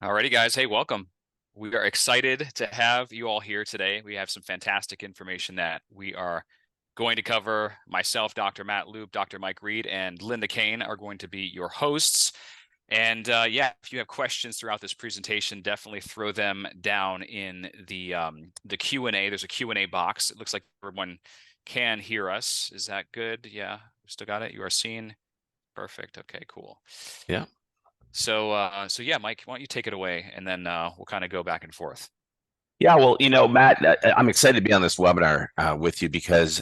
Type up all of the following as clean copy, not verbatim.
Alrighty, guys. Hey, welcome. We are excited to have you all here today. We have some fantastic information that we are going to cover. Myself, Dr. Matt Loop, Dr. Mike Reed, and Linda Kane are going to be your hosts. And yeah, if you have questions throughout this presentation, definitely throw them down in the Q&A. There's a Q&A box. It looks like everyone can hear us. Is that good? Yeah, we still got it. You are seen. Perfect. Okay, cool. Yeah. So yeah, Mike, why don't you take it away, and then we'll kind of go back and forth. Yeah. Well, Matt, I'm excited to be on this webinar with you because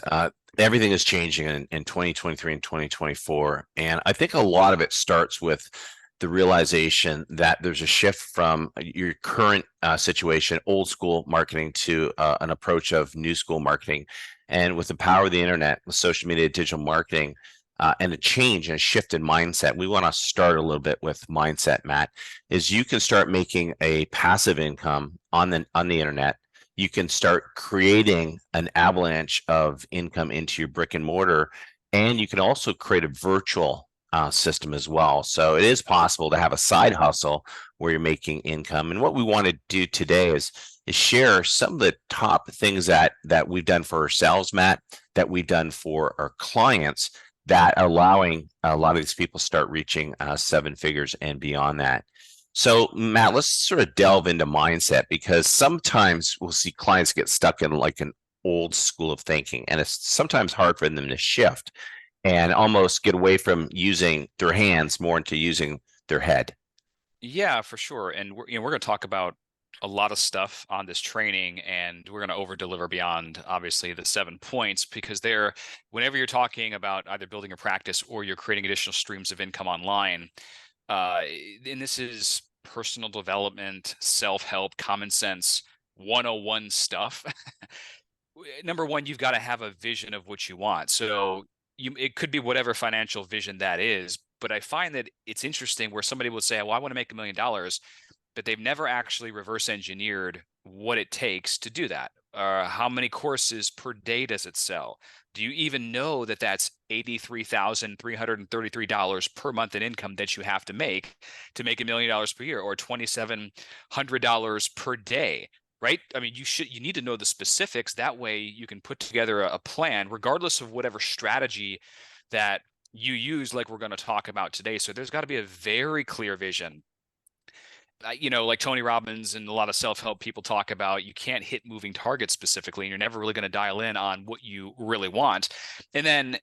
everything is changing in 2023 and 2024. And I think a lot of it starts with the realization that there's a shift from your current situation, old school marketing, to an approach of new school marketing. And with the power of the internet, with social media, digital marketing, and a change and a shift in mindset, we want to start a little bit with mindset, Matt. Is you can start making a passive income on the internet. You can start creating an avalanche of income into your brick and mortar, and you can also create a virtual system as well. So it is possible to have a side hustle where you're making income. And what we want to do today is share some of the top things that we've done for ourselves, Matt, that we've done for our clients, that are allowing a lot of these people start reaching seven figures and beyond that. So, Matt, let's sort of delve into mindset, because sometimes we'll see clients get stuck in like an old school of thinking, and it's sometimes hard for them to shift and almost get away from using their hands more into using their head. Yeah, for sure. And we're going to talk about a lot of stuff on this training, and we're going to over deliver beyond obviously the 7 points, because whenever you're talking about either building a practice or you're creating additional streams of income online, uh, and this is personal development, self-help, common sense 101 stuff. Number one, you've got to have a vision of what you want. So it could be whatever financial vision that is. But I find that it's interesting where somebody will say, well, I want to make $1 million, but they've never actually reverse engineered what it takes to do that. How many courses per day does it sell? Do you even know that that's $83,333 per month in income that you have to make $1 million per year, or $2,700 per day? Right? I mean, you need to know the specifics. That way you can put together a plan, regardless of whatever strategy that you use, like we're going to talk about today. So there's got to be a very clear vision. Like Tony Robbins and a lot of self-help people talk about, you can't hit moving targets specifically, and you're never really going to dial in on what you really want. And then,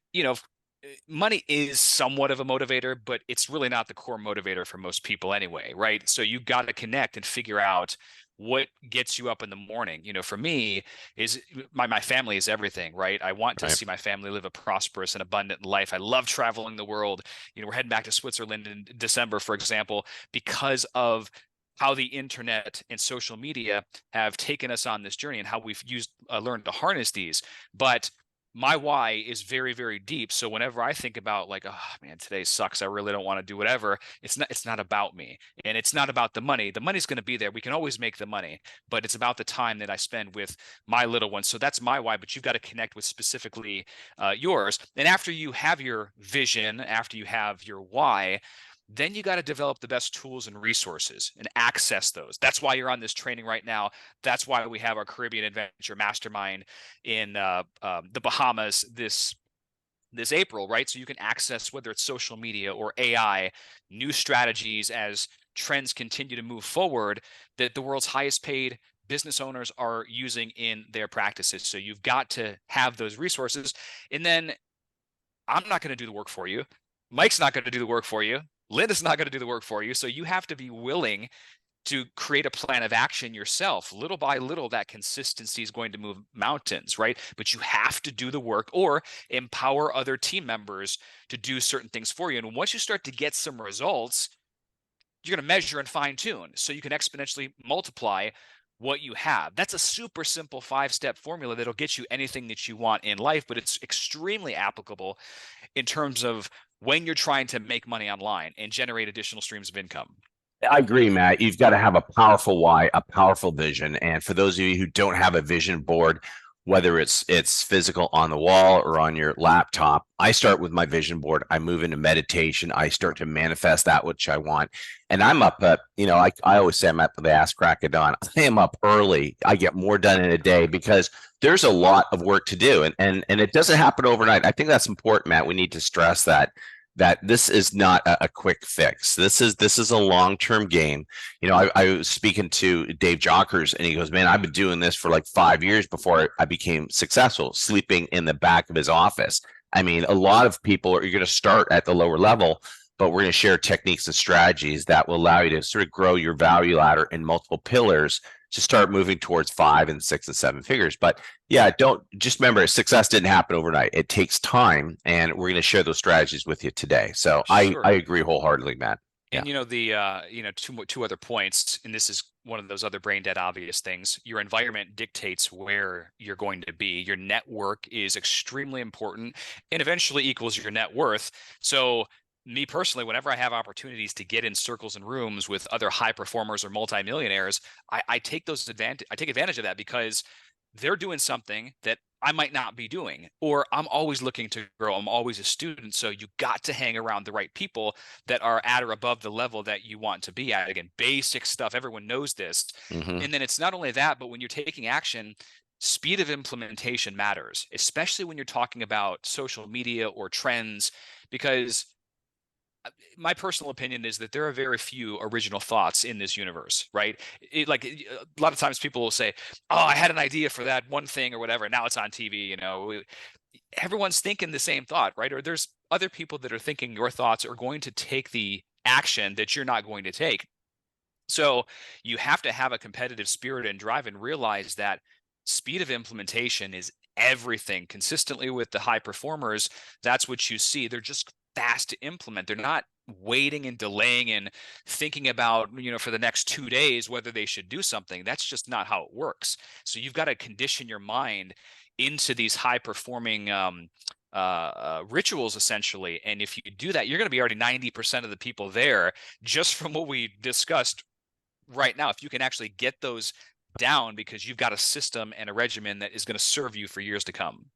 money is somewhat of a motivator, but it's really not the core motivator for most people anyway, right? So you got to connect and figure out what gets you up in the morning. For me, is my family is everything, right? I want to Right. see my family live a prosperous and abundant life. I love traveling the world. We're heading back to Switzerland in December, for example, because of how the internet and social media have taken us on this journey and how we've learned to harness these. But my why is very, very deep. So whenever I think about, like, oh man, today sucks, I really don't want to do whatever, it's not about me, and it's not about the money. The money's going to be there. We can always make the money, but it's about the time that I spend with my little ones. So that's my why, but you've got to connect with specifically yours. And after you have your vision, after you have your why, then you got to develop the best tools and resources and access those. That's why you're on this training right now. That's why we have our Caribbean Adventure Mastermind in the Bahamas this April, right? So you can access, whether it's social media or AI, new strategies as trends continue to move forward that the world's highest paid business owners are using in their practices. So you've got to have those resources. And then I'm not going to do the work for you. Mike's not going to do the work for you. Linda's not going to do the work for you. So you have to be willing to create a plan of action yourself. Little by little, that consistency is going to move mountains, right? But you have to do the work or empower other team members to do certain things for you. And once you start to get some results, you're going to measure and fine tune so you can exponentially multiply what you have. That's a super simple 5-step formula that'll get you anything that you want in life, but it's extremely applicable in terms of when you're trying to make money online and generate additional streams of income. I agree, Matt. You've got to have a powerful why, a powerful vision. And for those of you who don't have a vision board, whether it's physical on the wall or on your laptop. I start with my vision board. I move into meditation. I start to manifest that which I want. And I'm up at, I always say I'm up at the ass crack of dawn. I am up early. I get more done in a day because there's a lot of work to do. And it doesn't happen overnight. I think that's important, Matt. We need to stress that this is not a quick fix. This is a long-term game. I was speaking to Dave Jockers, and he goes, "Man, I've been doing this for like 5 years before I became successful, sleeping in the back of his office." I mean, a lot of people you're going to start at the lower level, but we're going to share techniques and strategies that will allow you to sort of grow your value ladder in multiple pillars to start moving towards 5 and 6 and 7 figures. But yeah, don't just remember, success didn't happen overnight. It takes time, and we're going to share those strategies with you today. So Sure. I agree wholeheartedly, Matt. Yeah. And two other points, and this is one of those other brain dead obvious things. Your environment dictates where you're going to be. Your network is extremely important and eventually equals your net worth. So me personally, whenever I have opportunities to get in circles and rooms with other high performers or multimillionaires, I take advantage of that, because they're doing something that I might not be doing, or I'm always looking to grow. I'm always a student. So you got to hang around the right people that are at or above the level that you want to be at. Again, basic stuff. Everyone knows this. Mm-hmm. And then it's not only that, but when you're taking action, speed of implementation matters, especially when you're talking about social media or trends, because my personal opinion is that there are very few original thoughts in this universe, right? A lot of times people will say, "Oh, I had an idea for that one thing or whatever. Now it's on TV." Everyone's thinking the same thought, right? Or there's other people that are thinking your thoughts are going to take the action that you're not going to take. So you have to have a competitive spirit and drive, and realize that speed of implementation is everything. Consistently with the high performers, that's what you see. They're just fast to implement. They're not waiting and delaying and thinking about, for the next 2 days, whether they should do something. That's just not how it works. So you've got to condition your mind into these high performing rituals, essentially. And if you do that, you're going to be already 90% of the people there, just from what we discussed right now. If you can actually get those down, because you've got a system and a regimen that is going to serve you for years to come.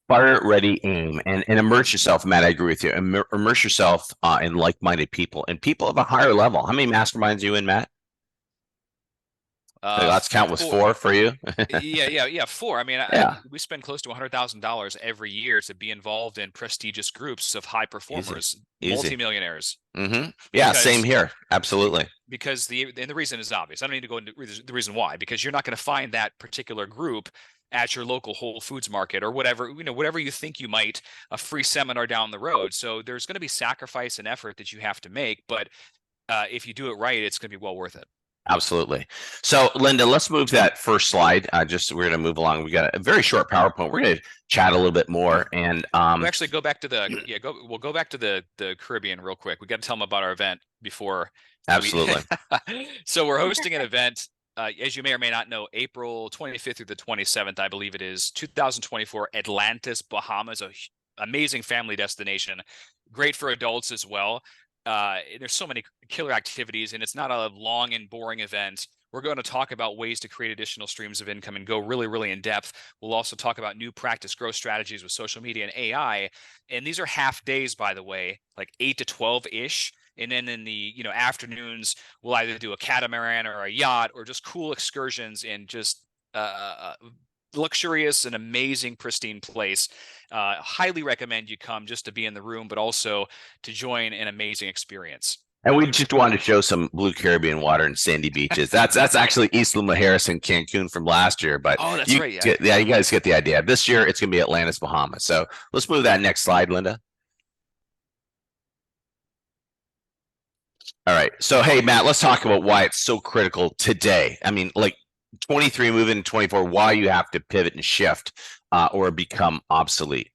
Fire, ready, aim, and immerse yourself, Matt. I agree with you. Immerse yourself in like-minded people and people of a higher level. How many masterminds are you in, Matt? The last count was 4 for you. Yeah, 4. I mean, Yeah, we spend close to $100,000 every year to be involved in prestigious groups of high easy, performers, easy. multimillionaires. Mm-hmm. Yeah, same here. Absolutely. Because the reason is obvious. I don't need to go into the reason why, because you're not going to find that particular group at your local Whole Foods market or whatever, whatever you think you might, a free seminar down the road. So there's going to be sacrifice and effort that you have to make, but if you do it right, it's going to be well worth it. Absolutely. So, Linda, let's move to that first slide. We're going to move along. We got a very short PowerPoint. We're going to chat a little bit more, and we'll actually go back to we'll go back to the Caribbean real quick. We got to tell them about our event before. Absolutely. So we're hosting an event, as you may or may not know, April 25th through the 27th, I believe it is, 2024, Atlantis, Bahamas, amazing family destination, great for adults as well. There's so many killer activities, and it's not a long and boring event. We're going to talk about ways to create additional streams of income and go really, really in depth. We'll also talk about new practice growth strategies with social media and AI. And these are half days, by the way, like 8 to 12-ish. And then in the afternoons, we'll either do a catamaran or a yacht, or just cool excursions in just luxurious and amazing, pristine place. Highly recommend you come just to be in the room, but also to join an amazing experience. And we just wanted to show some blue Caribbean water and sandy beaches. That's actually Isla Mujeres and Cancun from last year. But that's right. Yeah, you guys get the idea. This year it's going to be Atlantis, Bahamas. So let's move that next slide, Linda. All right. So, hey, Matt, let's talk about why it's so critical today. I mean, like 23 moving to 24, why you have to pivot and shift or become obsolete.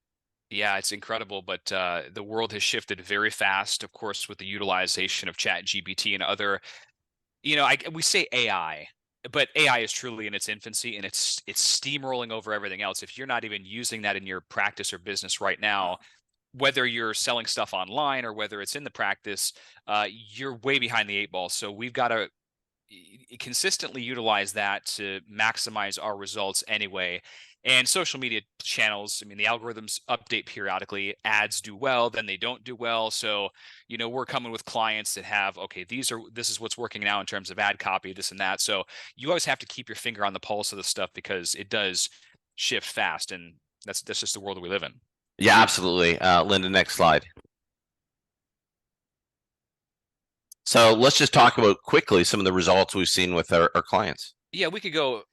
Yeah, it's incredible, but the world has shifted very fast, of course, with the utilization of ChatGPT and other, we say AI, but AI is truly in its infancy, and it's steamrolling over everything else. If you're not even using that in your practice or business right now, whether you're selling stuff online or whether it's in the practice, you're way behind the 8 ball. So we've got to consistently utilize that to maximize our results anyway. And social media channels, I mean, the algorithms update periodically. Ads do well, then they don't do well. So, we're coming with clients that have, okay, this is what's working now in terms of ad copy, this and that. So you always have to keep your finger on the pulse of the stuff because it does shift fast, and that's just the world that we live in. Yeah, absolutely. Linda, next slide. So let's just talk about quickly some of the results we've seen with our clients. Yeah, we could go,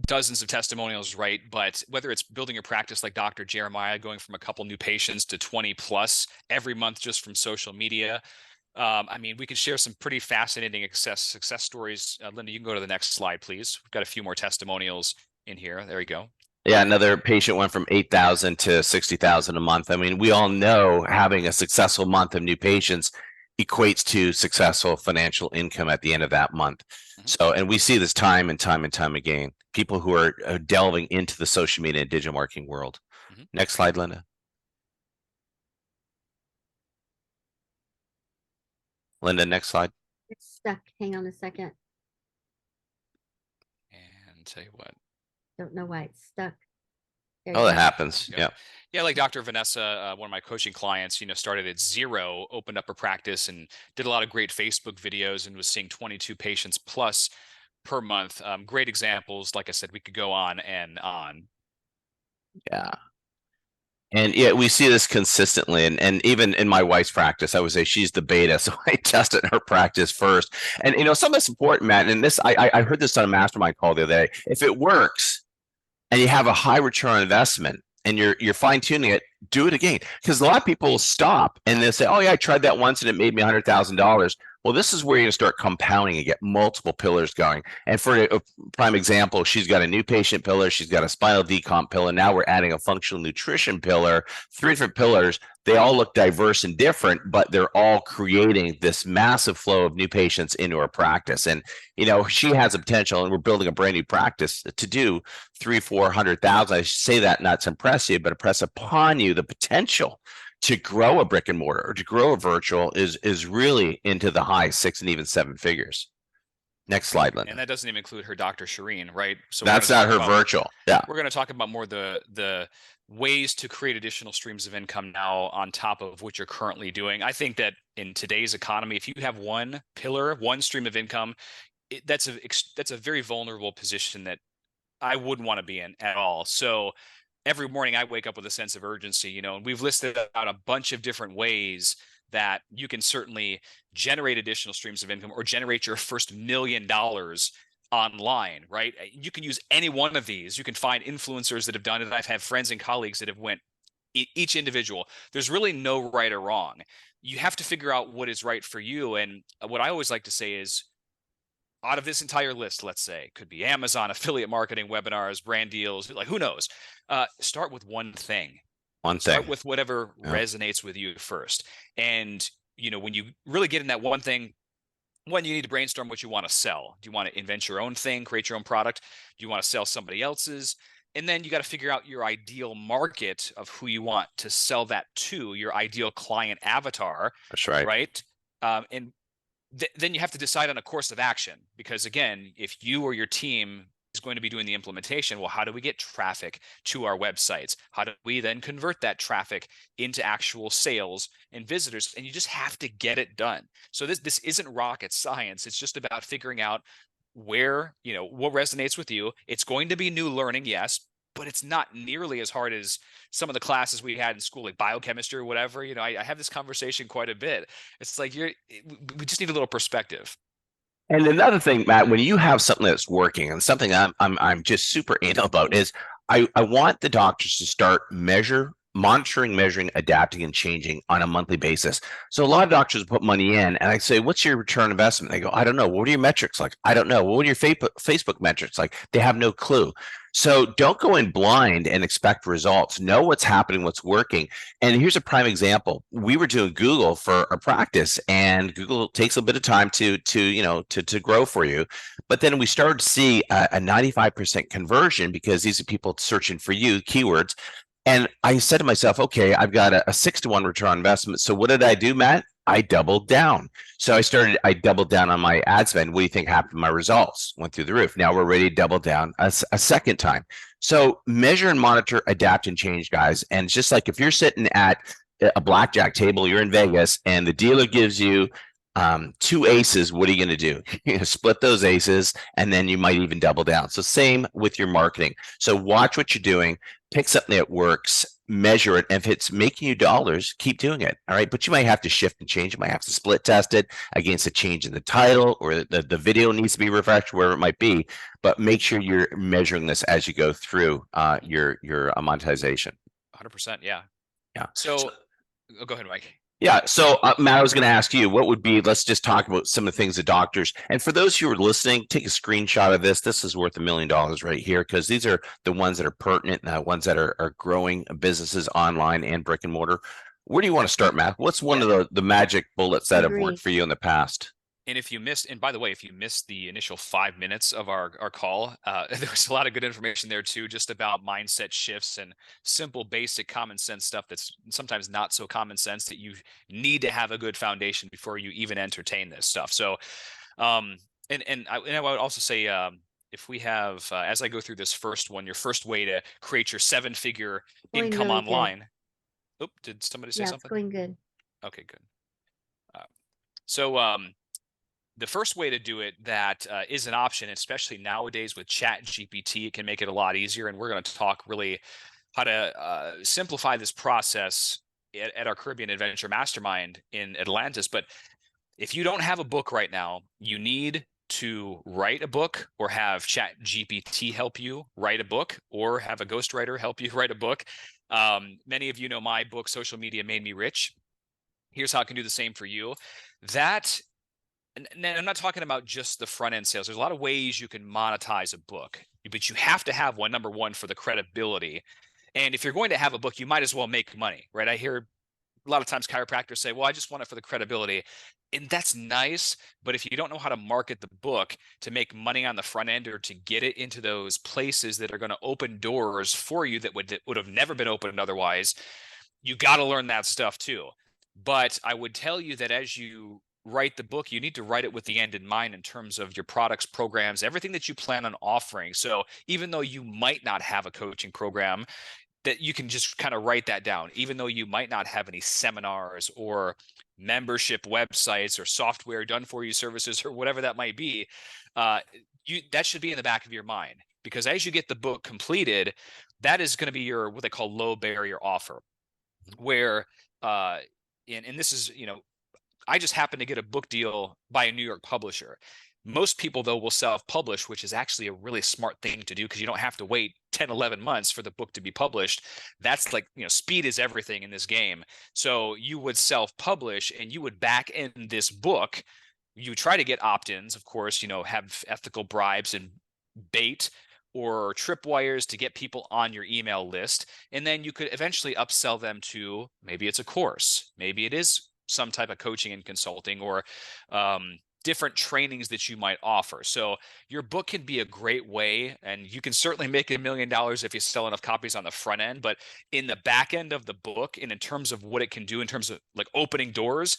dozens of testimonials, right? But whether it's building your practice like Dr. Jeremiah, going from a couple new patients to 20 plus every month just from social media. I mean, we could share some pretty fascinating success stories. Linda, you can go to the next slide, please. We've got a few more testimonials in here. There you go. Yeah, another patient went from 8,000 to 60,000 a month. I mean, we all know having a successful month of new patients equates to successful financial income at the end of that month. So, and we see this time and time and time again, people who are delving into the social media and digital marketing world. Next slide, Linda. Linda, next slide. It's stuck. Hang on a second. And tell you what. Don't know why it's stuck. Oh, that happens. Yeah. Yeah, like Dr. Vanessa, one of my coaching clients, started at 0, opened up a practice and did a lot of great Facebook videos and was seeing 22 patients plus per month. Great examples. Like I said, we could go on and on. Yeah. And yeah, we see this consistently. And even in my wife's practice, I would say she's the beta. So I tested her practice first. And, something that's important, Matt, and this, I heard this on a mastermind call the other day. If it works and you have a high return on investment, and you're fine tuning it, do it again. Because a lot of people stop and they say, oh yeah, I tried that once and it made me $100,000. Well, this is where you're going to start compounding and get multiple pillars going. And for a prime example, she's got a new patient pillar. She's got a spinal decomp pillar. Now we're adding a functional nutrition pillar, 3 different pillars. They all look diverse and different, but they're all creating this massive flow of new patients into our practice. And, she has a potential, and we're building a brand new practice to do 300,000-400,000. I say that not to impress you, but impress upon you the potential to grow a brick and mortar or to grow a virtual is really into the high 6 and even 7 figures. Next slide, Linda. And that doesn't even include her Dr. Shireen, right? So that's not her virtual. Yeah. We're going to talk about more the ways to create additional streams of income now on top of what you're currently doing. I think that in today's economy, if you have one pillar, one stream of income, that's a very vulnerable position that I wouldn't want to be in at all. So every morning I wake up with a sense of urgency, and we've listed out a bunch of different ways that you can certainly generate additional streams of income or generate your first $1 million online, right? You can use any one of these. You can find influencers that have done it. I've had friends and colleagues that have went each individual. There's really no right or wrong. You have to figure out what is right for you. And what I always like to say is, out of this entire list, let's say, could be Amazon, affiliate marketing, webinars, brand deals, like who knows? Start with one thing. Start with whatever resonates with you first. And, when you really get in that one thing, you need to brainstorm what you want to sell. Do you want to invent your own thing, create your own product? Do you want to sell somebody else's? And then you got to figure out your ideal market of who you want to sell that to, your ideal client avatar. That's right. Right. And then you have to decide on a course of action, because again, if you or your team is going to be doing the implementation, well, how do we get traffic to our websites? How do we then convert that traffic into actual sales and visitors? And you just have to get it done. So this isn't rocket science. It's just about figuring out where, what resonates with you. It's going to be new learning, yes, but it's not nearly as hard as some of the classes we had in school, like biochemistry or whatever. I have this conversation quite a bit. It's like we just need a little perspective. And another thing, Matt, when you have something that's working, and something I'm just super anal about is I want the doctors to start monitoring, measuring, adapting, and changing on a monthly basis. So a lot of doctors put money in, and I say, what's your return on investment? They go, I don't know. What are your metrics like? I don't know. What are your Facebook metrics like? They have no clue. So don't go in blind and expect results. Know what's happening, what's working. And here's a prime example. We were doing Google for a practice, and Google takes a bit of time to grow for you. But then we started to see a 95% conversion because these are people searching for you, keywords. And I said to myself, okay, I've got a 6-to-1 return on investment. So what did I do, Matt? I doubled down. So I doubled down on my ad spend. What do you think happened? My results went through the roof. Now we're ready to double down a second time. So measure and monitor, adapt and change, guys. And it's just like if you're sitting at a blackjack table, you're in Vegas, and the dealer gives you two aces, what are you going to do? You're going to split those aces, and then you might even double down. So same with your marketing. So watch what you're doing, pick something that works, measure it. And if it's making you dollars, keep doing it. All right. But you might have to shift and change. You might have to split test it against a change in the title, or the video needs to be refreshed, wherever it might be. But make sure you're measuring this as you go through your monetization. 100%. Yeah. Yeah. So go ahead, Mike. Yeah. So, Matt, I was going to ask you, what would be, let's just talk about some of the things that doctors, and for those who are listening, take a screenshot of this. This is worth $1 million right here, because these are the ones that are pertinent, ones that are growing businesses online and brick and mortar. Where do you want to start, Matt? What's one of the magic bullets that have worked for you in the past? And if you missed, and by the way, if you missed the initial 5 minutes of our call, there was a lot of good information there too, just about mindset shifts and simple, basic, common sense stuff that's sometimes not so common sense, that you need to have a good foundation before you even entertain this stuff. So, and I would also say, if we have, as I go through this first one, your first way to create your 7-figure income really online. Oh, did somebody say Yeah, something? it's going good. Okay, good. So the first way to do it that is an option, especially nowadays with ChatGPT, it can make it a lot easier. And we're going to talk really how to simplify this process at our Caribbean Adventure Mastermind in Atlantis. But if you don't have a book right now, you need to write a book, or have ChatGPT help you write a book, or have a ghostwriter help you write a book. Many of you know my book, Social Media Made Me Rich. Here's how I can do the same for you. And I'm not talking about just the front end sales. There's a lot of ways you can monetize a book, but you have to have one, number one, for the credibility. And if you're going to have a book, you might as well make money, right? I hear a lot of times chiropractors say, well, I just want it for the credibility. And that's nice. But if you don't know how to market the book to make money on the front end, or to get it into those places that are going to open doors for you that would have never been opened otherwise, you got to learn that stuff too. But I would tell you that as you write the book, you need to write it with the end in mind, in terms of your products, programs, everything that you plan on offering. So even though you might not have a coaching program, that you can just kind of write that down. Even though you might not have any seminars or membership websites or software done for you services, or whatever that might be, that should be in the back of your mind, because as you get the book completed, that is going to be your, what they call, low barrier offer, where and this is, I just happened to get a book deal by a New York publisher. Most people, though, will self-publish, which is actually a really smart thing to do, because you don't have to wait 10, 11 months for the book to be published. That's like, speed is everything in this game. So you would self-publish, and you would back in this book. You try to get opt-ins, of course, have ethical bribes and bait or tripwires to get people on your email list. And then you could eventually upsell them to, maybe it's a course, maybe it is some type of coaching and consulting, or different trainings that you might offer. So your book can be a great way, and you can certainly make $1 million if you sell enough copies on the front end. But in the back end of the book, and in terms of what it can do in terms of like opening doors,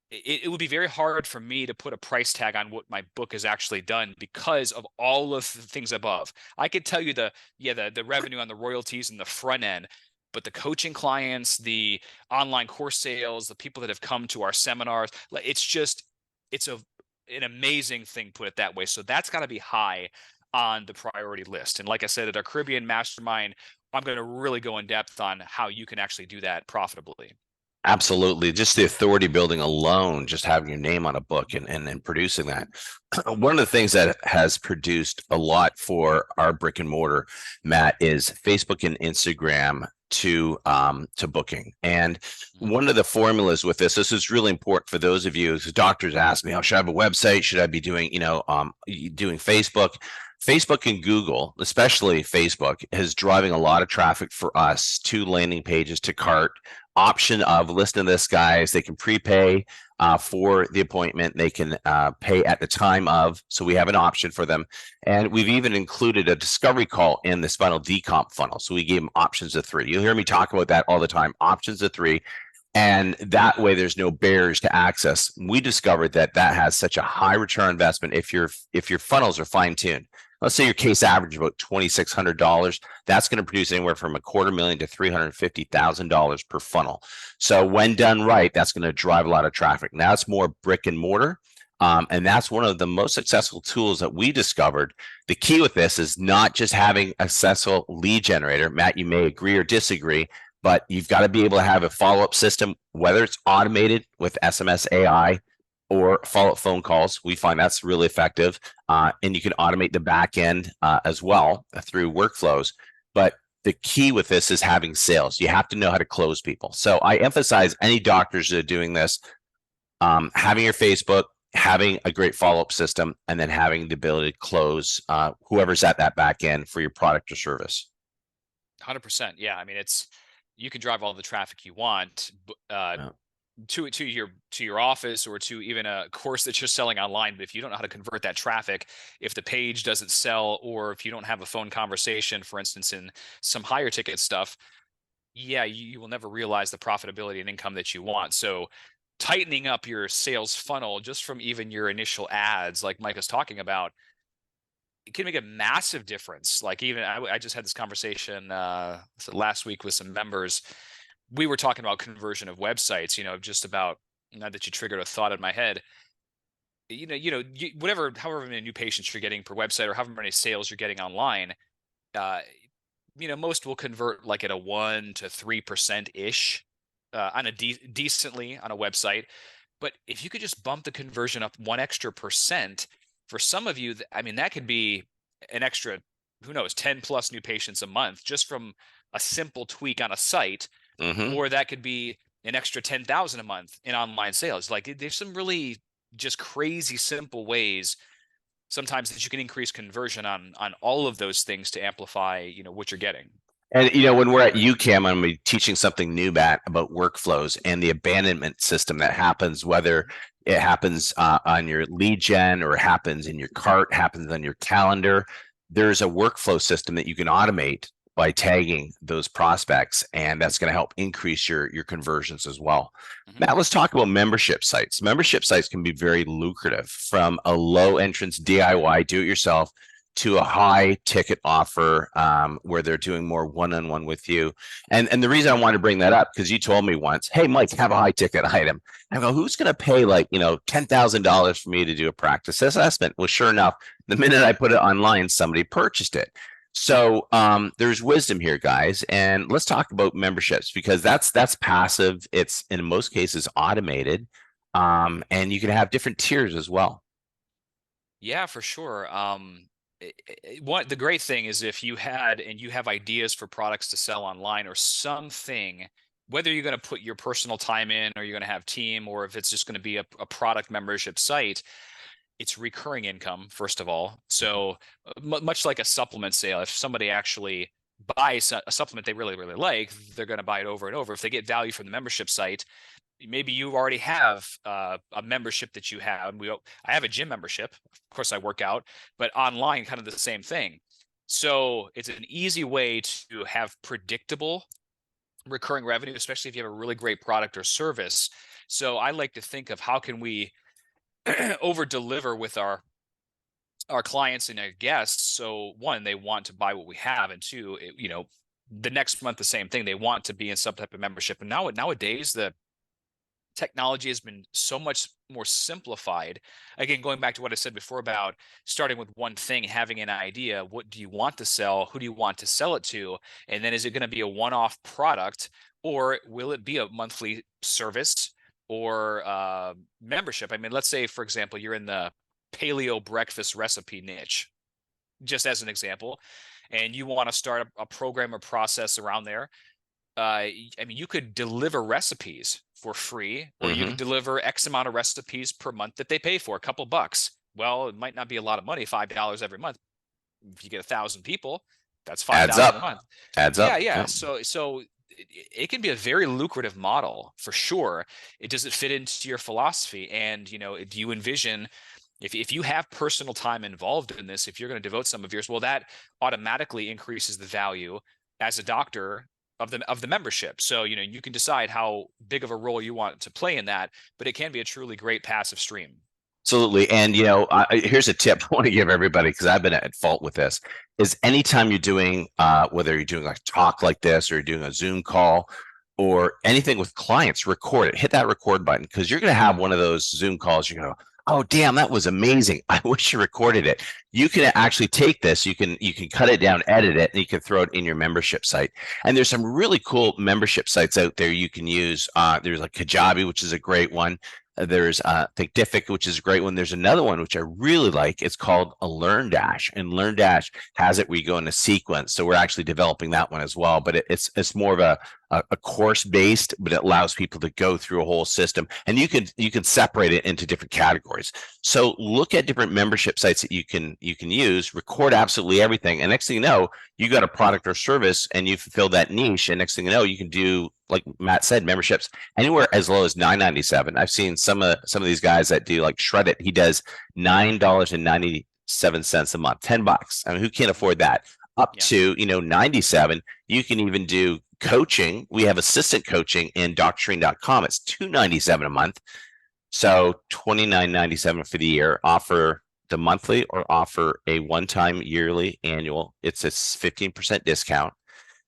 it would be very hard for me to put a price tag on what my book has actually done, because of all of the things above. I could tell you the revenue on the royalties in the front end, but the coaching clients, the online course sales, the people that have come to our seminars, it's an amazing thing, put it that way. So that's got to be high on the priority list. And like I said, at our Caribbean Mastermind, I'm going to really go in depth on how you can actually do that profitably. Absolutely. Just the authority building alone, just having your name on a book and producing that. One of the things that has produced a lot for our brick and mortar, Matt, is Facebook and Instagram to booking. And one of the formulas with this is really important for those of you, as doctors ask me, should I have a website? Should I be doing, doing Facebook? Facebook and Google, especially Facebook, is driving a lot of traffic for us to landing pages, to cart. Option of listen to this, guys. They can prepay for the appointment. They can pay at the time of. So we have an option for them. And we've even included a discovery call in this funnel, decomp funnel. So we gave them options of 3. You'll hear me talk about that all the time. Options of 3. And that way there's no barriers to access. We discovered that that has such a high return on investment if your funnels are fine tuned. Let's say your case average about $2,600. That's going to produce anywhere from $250,000 to $350,000 per funnel. So when done right, that's going to drive a lot of traffic. Now it's more brick and mortar. And that's one of the most successful tools that we discovered. The key with this is not just having a successful lead generator. Matt, you may agree or disagree, but you've got to be able to have a follow-up system, whether it's automated with SMS AI or follow-up phone calls. We find that's really effective. And you can automate the back end as well through workflows. But the key with this is having sales. You have to know how to close people. So I emphasize any doctors that are doing this, having your Facebook, having a great follow-up system, and then having the ability to close whoever's at that back end for your product or service. 100%. Yeah. I mean, you can drive all the traffic you want to your office or to even a course that you're selling online. But if you don't know how to convert that traffic, if the page doesn't sell, or if you don't have a phone conversation, for instance, in some higher ticket stuff, yeah, you will never realize the profitability and income that you want. So tightening up your sales funnel just from even your initial ads, like Mike is talking about, it can make a massive difference. Like even I just had this conversation last week with some members. We were talking about conversion of websites, just about, now that you triggered a thought in my head, however many new patients you're getting per website or however many sales you're getting online, most will convert like at a 1 to 3% ish on a decently on a website. But if you could just bump the conversion up 1 extra percent, for some of you, I mean, that could be an extra, who knows, 10 plus new patients a month just from a simple tweak on a site. Or that could be an extra 10,000 a month in online sales. Like there's some really just crazy simple ways sometimes that you can increase conversion on all of those things to amplify, what you're getting. And when we're at UCAM, I'm going to be teaching something new, Matt, about workflows and the abandonment system that happens, whether it happens on your lead gen or happens in your cart, happens on your calendar. There's a workflow system that you can automate by tagging those prospects, and that's going to help increase your conversions as well. Matt, let's talk about membership sites. Membership sites can be very lucrative, from a low entrance DIY, do it yourself, to a high ticket offer where they're doing more one-on-one with you. And the reason I wanted to bring that up, because you told me once, hey, Mike, have a high ticket item. I go, who's going to pay like, $10,000 for me to do a practice assessment? Well, sure enough, the minute I put it online, somebody purchased it. So there's wisdom here, guys. And let's talk about memberships, because that's passive. It's in most cases automated. And you can have different tiers as well. Yeah, for sure. The great thing is if you have ideas for products to sell online or something, whether you're going to put your personal time in or you're going to have team, or if it's just going to be a product membership site, it's recurring income, first of all. So much like a supplement sale, if somebody actually buys a supplement they really, really like, they're going to buy it over and over. If they get value from the membership site, maybe you already have a membership that you have. I have a gym membership. Of course, I work out, but online, kind of the same thing. So it's an easy way to have predictable recurring revenue, especially if you have a really great product or service. So I like to think of how can we over deliver with our clients and our guests. So one, they want to buy what we have, and two, the next month, the same thing. They want to be in some type of membership. And nowadays, the technology has been so much more simplified. Again, going back to what I said before about starting with one thing, having an idea, what do you want to sell? Who do you want to sell it to? And then is it going to be a one-off product, or will it be a monthly service or membership? I mean, let's say, for example, you're in the paleo breakfast recipe niche, just as an example, and you want to start a program or process around there. I mean, you could deliver recipes for free, or you could deliver X amount of recipes per month that they pay for, a couple bucks. Well, it might not be a lot of money, $5 every month. If you get 1,000 people, that's $5 a month. Adds up. Yeah. So it can be a very lucrative model for sure. Does it fit into your philosophy? And, do you envision, if you have personal time involved in this, if you're going to devote some of yours, well, that automatically increases the value as a doctor of the membership. So, you can decide how big of a role you want to play in that, but it can be a truly great passive stream. Absolutely. And, here's a tip I want to give everybody, because I've been at fault with this, is anytime you're doing, whether you're doing a talk like this or you're doing a Zoom call or anything with clients, record it, hit that record button, because you're going to have one of those Zoom calls. You're going to go, oh, damn, that was amazing. I wish you recorded it. You can actually take this, you can cut it down, edit it, and you can throw it in your membership site. And there's some really cool membership sites out there you can use. There's like Kajabi, which is a great one. There's Thinkific, which is a great one. There's another one which I really like. It's called a LearnDash, and LearnDash has it where you go in a sequence. So we're actually developing that one as well. But it's more of a course based, but it allows people to go through a whole system, and you can separate it into different categories. So look at different membership sites that you can use, record absolutely everything, and next thing you know, you got a product or service, and you fulfill that niche. And next thing you know, you can do, like Matt said, memberships anywhere as low as $9.97. I've seen some of these guys that do like Shred It. He does $9.97 a month, $10. I mean, who can't afford that? Up to 97. You can even do coaching. We have assistant coaching in Doctrine.com. It's $297 a month. So $29.97 for the year. Offer the monthly or offer a one-time, yearly, annual. It's a 15% discount.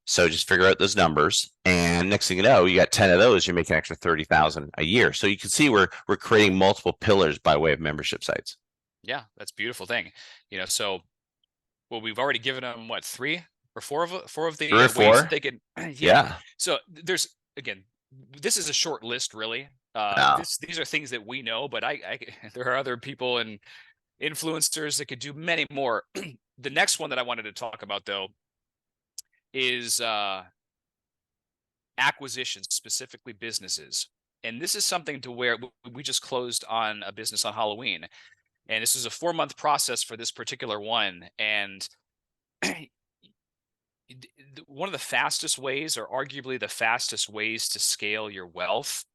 So just figure out those numbers, and next thing you know, you got 10 of those, you're making an extra $30,000 a year. So you can see we're creating multiple pillars by way of membership sites. Yeah, that's a beautiful thing. So, well, we've already given them what, three or four of the ways that they can. Yeah. So there's, again, this is a short list, really. These are things that we know, but there are other people and influencers that could do many more. The next one that I wanted to talk about, though, is acquisitions, specifically businesses. And this is something to where we just closed on a business on Halloween. And this is a 4-month process for this particular one. And one of the fastest ways, or arguably the fastest ways, to scale your wealth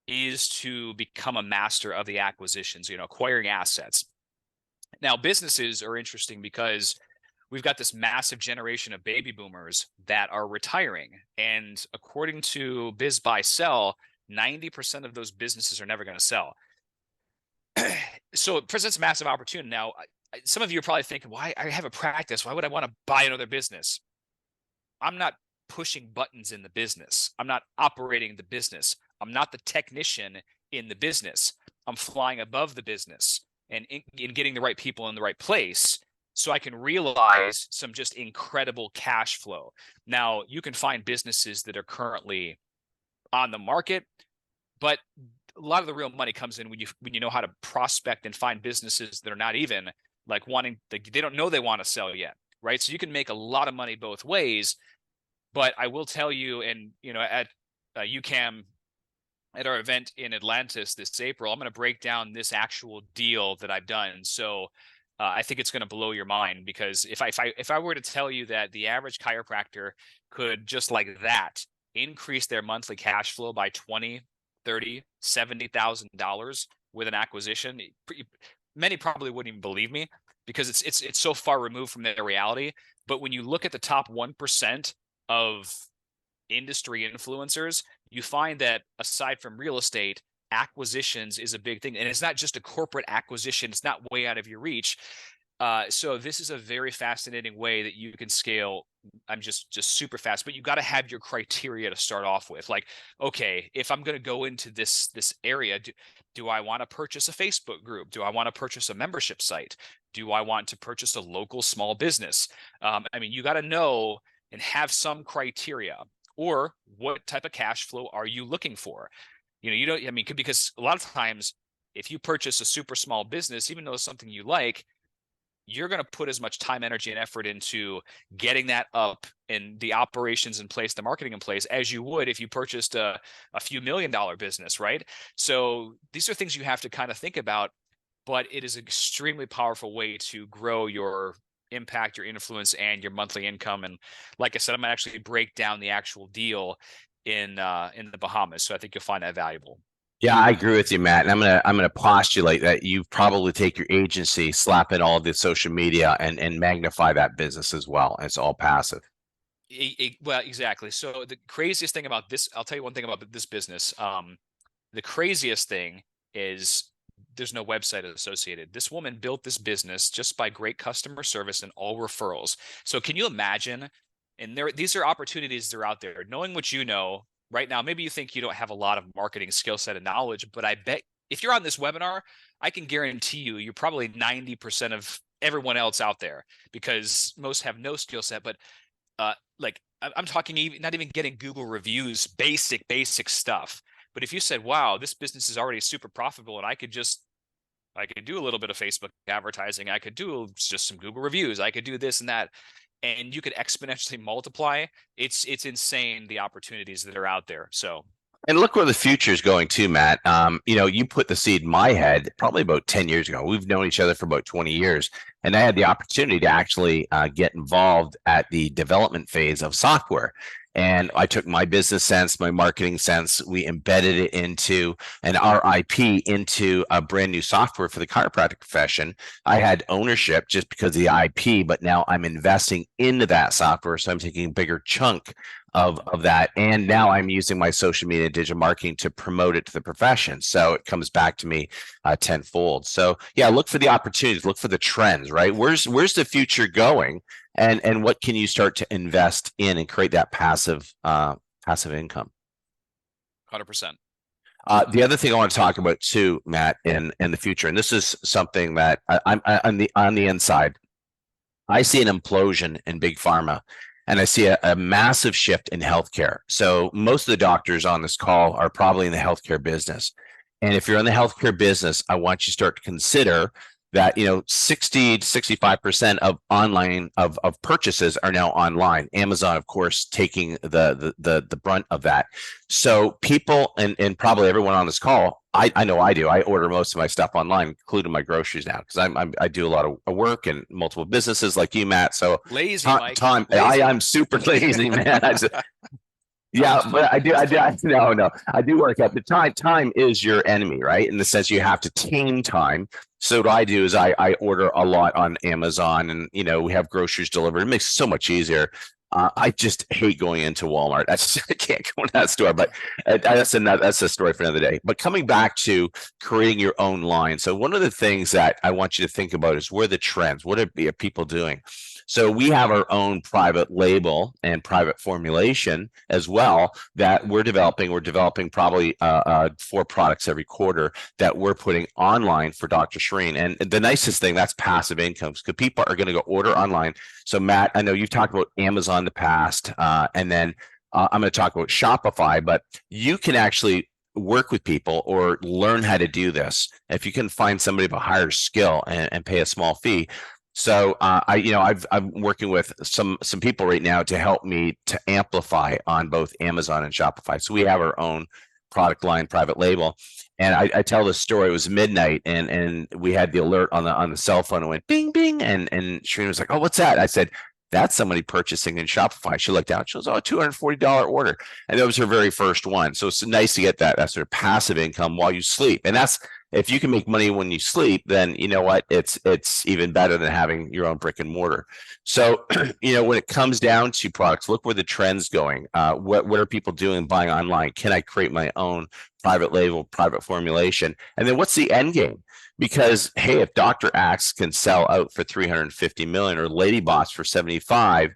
is to become a master of the acquisitions, acquiring assets. Now, businesses are interesting because we've got this massive generation of baby boomers that are retiring. And according to Biz Buy Sell, 90% of those businesses are never going to sell. So it presents a massive opportunity. Now, some of you are probably thinking, why? I have a practice. Why would I want to buy another business? I'm not pushing buttons in the business. I'm not operating the business. I'm not the technician in the business. I'm flying above the business and in getting the right people in the right place, so I can realize some just incredible cash flow. Now, you can find businesses that are currently on the market, but a lot of the real money comes in when you know how to prospect and find businesses that are not even like they don't know they want to sell yet, right? So you can make a lot of money both ways. But I will tell you, and at UCAM, at our event in Atlantis this April, I'm going to break down this actual deal that I've done. So I think it's going to blow your mind, because if I were to tell you that the average chiropractor could just like that increase their monthly cash flow by $20,000, $30,000, $70,000 with an acquisition, many probably wouldn't even believe me, because it's so far removed from their reality. But when you look at the top 1% of industry influencers, you find that aside from real estate, acquisitions is a big thing. And it's not just a corporate acquisition. It's not way out of your reach. So this is a very fascinating way that you can scale. I'm just super fast, but you got to have your criteria to start off with. Like, okay, if I'm going to go into this area, do I want to purchase a Facebook group? Do I want to purchase a membership site? Do I want to purchase a local small business? You got to know and have some criteria. Or what type of cash flow are you looking for? Because a lot of times, if you purchase a super small business, even though it's something you like, you're going to put as much time, energy, and effort into getting that up and the operations in place, the marketing in place, as you would if you purchased a few $1 million business, right? So these are things you have to kind of think about, but it is an extremely powerful way to grow your impact, your influence, and your monthly income. And like I said, I'm going to actually break down the actual deal in the Bahamas. So I think you'll find that valuable. Yeah, I agree with you, Matt. And I'm gonna postulate that you probably take your agency, slap in all the social media, and magnify that business as well. And it's all passive. Well, exactly. So the craziest thing about this, I'll tell you one thing about this business. The craziest thing is there's no website associated. This woman built this business just by great customer service and all referrals. So can you imagine? And these are opportunities that are out there. Knowing what you know right now, maybe you think you don't have a lot of marketing skill set and knowledge, but I bet if you're on this webinar, I can guarantee you're probably 90% of everyone else out there, because most have no skill set. But like I'm talking even not even getting Google reviews, basic stuff. But if you said, wow, this business is already super profitable and I could do a little bit of Facebook advertising, I could do just some Google reviews, I could do this and that, and you could exponentially multiply, it's insane the opportunities that are out there. So And look where the future is going too, Matt. You put the seed in my head probably about 10 years ago. We've known each other for about 20 years. And I had the opportunity to actually get involved at the development phase of software. And I took my business sense, my marketing sense, we embedded it into our IP into a brand new software for the chiropractic profession. I had ownership just because of the IP, but now I'm investing into that software. So I'm taking a bigger chunk of that. And now I'm using my social media and digital marketing to promote it to the profession. So it comes back to me tenfold. So yeah, look for the opportunities, look for the trends, right? Where's the future going? And what can you start to invest in and create that passive income? 100%. The other thing I want to talk about too, Matt, in the future, and this is something that I'm on the inside, I see an implosion in big pharma, and I see a massive shift in healthcare. So most of the doctors on this call are probably in the healthcare business. And if you're in the healthcare business, I want you to start to consider that 60 to 65% of online of purchases are now online. Amazon, of course, taking the brunt of that. So people and probably everyone on this call, I know I do. I order most of my stuff online, including my groceries now, because I do a lot of work and multiple businesses like you, Matt. So Lazy, Mike. time Lazy. I'm super lazy, man. Yeah, but I do. No. I do work out. But time is your enemy, right? In the sense you have to tame time. So what I do is I order a lot on Amazon, and we have groceries delivered. It makes it so much easier. I just hate going into Walmart. I can't go in that store. But that's a story for another day. But coming back to creating your own line. So one of the things that I want you to think about is where the trends. What are people doing? So we have our own private label and private formulation as well that we're developing. We're developing probably 4 products every quarter that we're putting online for Dr. Shereen. And the nicest thing, that's passive income, because people are going to go order online. So Matt, I know you've talked about Amazon in the past, and then I'm going to talk about Shopify, but you can actually work with people or learn how to do this if you can find somebody of a higher skill and pay a small fee. So I'm working with some people right now to help me to amplify on both Amazon and Shopify. So we have our own product line, private label. And I tell this story. It was midnight, and we had the alert on the cell phone. It went bing bing, and Shereen was like, "Oh, what's that?" I said, "That's somebody purchasing in Shopify." She looked down. She goes, "Oh, $240 order," and that was her very first one. So it's nice to get that sort of passive income while you sleep, and that's. If you can make money when you sleep, then you know what, it's even better than having your own brick and mortar. So when it comes down to products, look where the trend's going. What are people doing buying online? Can I create my own private label, private formulation? And then what's the end game? Because hey, if Dr. Axe can sell out for 350 million or Lady Boss for 75,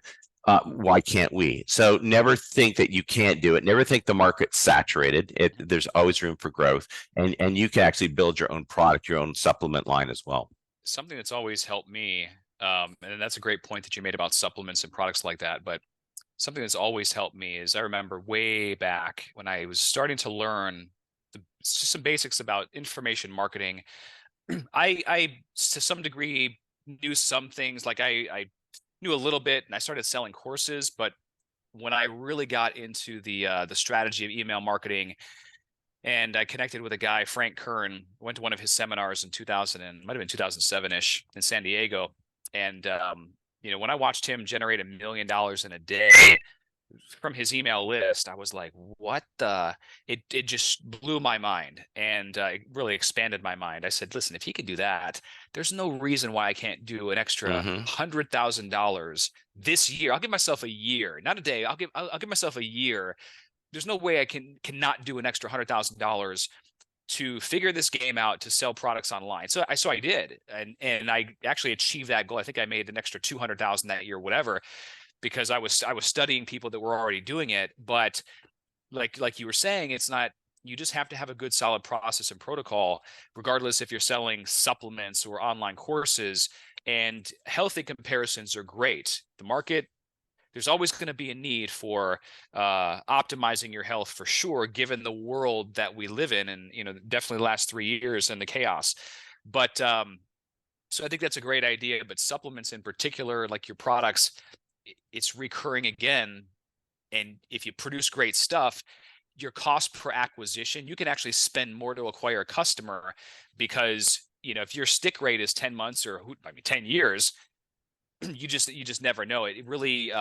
why can't we? So never think that you can't do it. Never think the market's saturated. There's always room for growth, and you can actually build your own product, your own supplement line as well. Something that's always helped me, and that's a great point that you made about supplements and products like that. But something that's always helped me is I remember way back when I was starting to learn just some basics about information marketing. I to some degree knew some things, like I knew a little bit, and I started selling courses. But when I really got into the strategy of email marketing, and I connected with a guy, Frank Kern, went to one of his seminars in 2000, and might have been 2007-ish in San Diego. And when I watched him generate $1 million in a day, from his email list, I was like, what the, it just blew my mind, and it really expanded my mind. I said, listen, if he can do that, there's no reason why I can't do an extra $100,000 this year. I'll give myself a year, not a day. I'll give myself a year. There's no way I cannot do an extra $100,000 to figure this game out, to sell products online. So I did, and I actually achieved that goal. I think I made an extra 200,000 that year, whatever, because I was studying people that were already doing it. But like you were saying, it's not, you just have to have a good solid process and protocol, regardless if you're selling supplements or online courses. And healthy comparisons are great. The market, there's always going to be a need for optimizing your health, for sure, given the world that we live in, and definitely the last 3 years and the chaos. But so I think that's a great idea. But supplements in particular, like your products, it's recurring again. And if you produce great stuff, your cost per acquisition, you can actually spend more to acquire a customer, because if your stick rate is 10 months or 10 years, you just never know. It really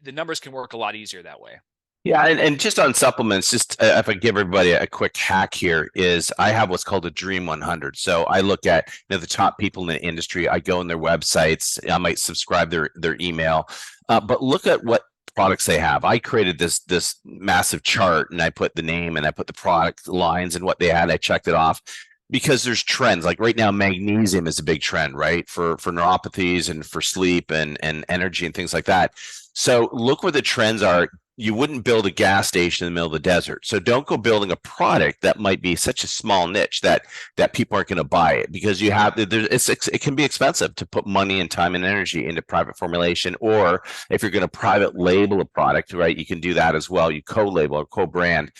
the numbers can work a lot easier that way. Yeah, and just on supplements, just if I give everybody a quick hack here, is I have what's called a Dream 100. So I look at the top people in the industry. I go on their websites. I might subscribe their email, but look at what products they have. I created this massive chart, and I put the name and I put the product lines and what they had. I checked it off, because there's trends. Like right now, magnesium is a big trend, right? For neuropathies and for sleep and energy and things like that. So look where the trends are. You wouldn't build a gas station in the middle of the desert. So don't go building a product that might be such a small niche that people aren't going to buy it, because it can be expensive to put money and time and energy into private formulation. Or if you're going to private label a product, right, you can do that as well. You co-label or co-brand.